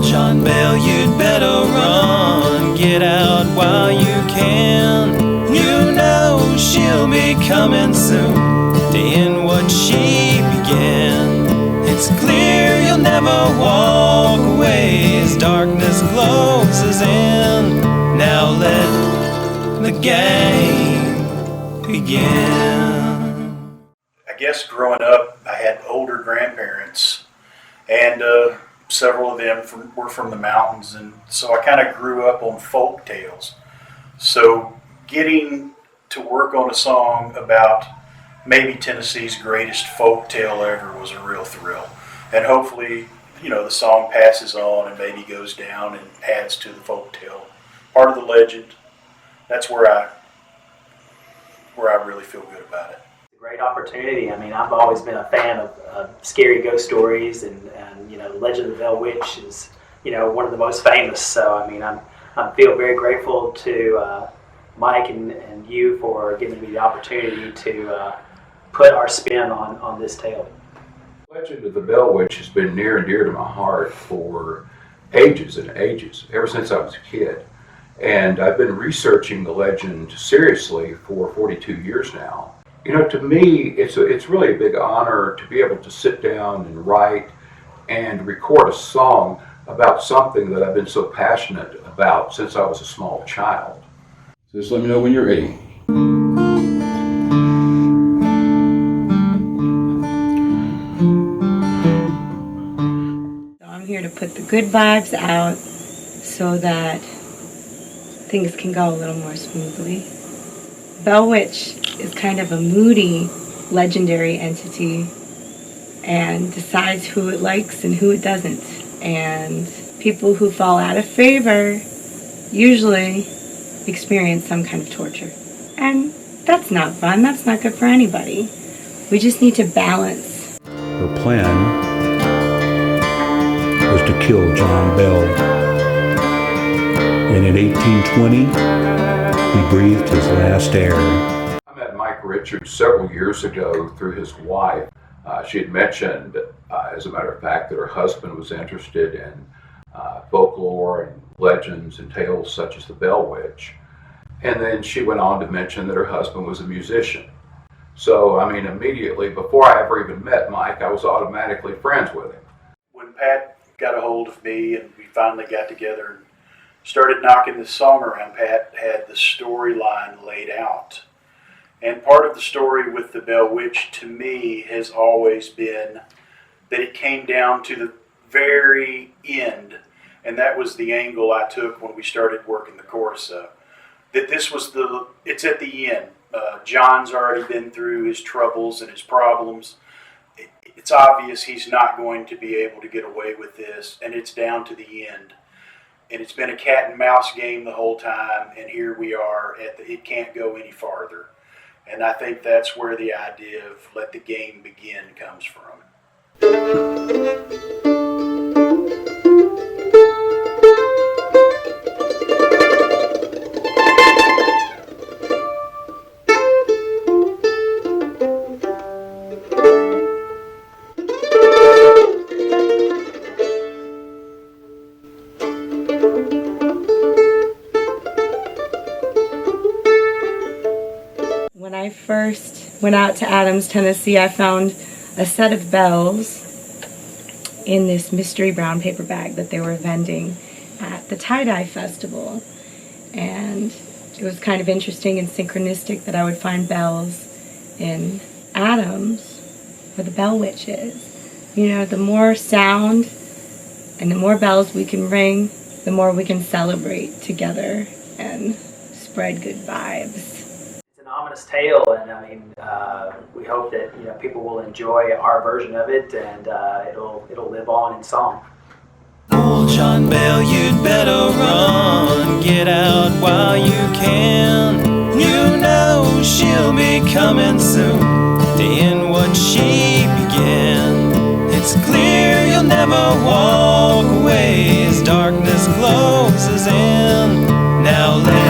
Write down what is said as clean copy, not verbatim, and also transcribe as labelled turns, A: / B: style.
A: John Bell, you'd better run, get out while you can. You know she'll be coming soon to end what she began. It's clear you'll never walk away as darkness closes in. Now let the game begin.
B: I guess growing up, I had older grandparents, and several of them were from the mountains, and so I kind of grew up on folk tales. So getting to work on a song about maybe Tennessee's greatest folk tale ever was a real thrill. And hopefully, the song passes on and maybe goes down and adds to the folk tale. Part of the legend. That's where I really feel good about it.
C: Great opportunity. I mean, I've always been a fan of scary ghost stories, and the Legend of the Bell Witch is one of the most famous. So I mean, I feel very grateful to Mike and you for giving me the opportunity to put our spin on this tale.
D: Legend of the Bell Witch has been near and dear to my heart for ages and ages, ever since I was a kid. And I've been researching the legend seriously for 42 years now. To me, it's really a big honor to be able to sit down and write and record a song about something that I've been so passionate about since I was a small child.
E: So just let me know when you're ready.
F: I'm here to put the good vibes out so that things can go a little more smoothly. Bell Witch is kind of a moody, legendary entity and decides who it likes and who it doesn't. And people who fall out of favor usually experience some kind of torture. And that's not fun. That's not good for anybody. We just need to balance.
G: Her plan was to kill John Bell. And in 1820, he breathed his last air.
D: I met Mike Richards several years ago through his wife. She had mentioned, as a matter of fact, that her husband was interested in folklore and legends and tales such as the Bell Witch. And then she went on to mention that her husband was a musician. So, I mean, immediately, before I ever even met Mike, I was automatically friends with him.
B: When Pat got a hold of me and we finally got together and started knocking this song around, Pat had the storyline laid out. And part of the story with the Bell Witch, to me, has always been that it came down to the very end, and that was the angle I took when we started working the chorus up. That this was it's at the end. John's already been through his troubles and his problems. It's obvious he's not going to be able to get away with this, and it's down to the end. And it's been a cat and mouse game the whole time, and here we are it can't go any farther. And I think that's where the idea of let the game begin comes from.
F: When I first went out to Adams, Tennessee, I found a set of bells in this mystery brown paper bag that they were vending at the Tie-Dye Festival. And it was kind of interesting and synchronistic that I would find bells in Adams, where the Bell Witch is. The more sound and the more bells we can ring, the more we can celebrate together and spread good vibes.
C: Ominous tale, and I mean, we hope that people will enjoy our version of it, and it'll live on in song.
A: Old John Bell, you'd better run, get out while you can. You know she'll be coming soon to end what she began. It's clear you'll never walk away closes in. Now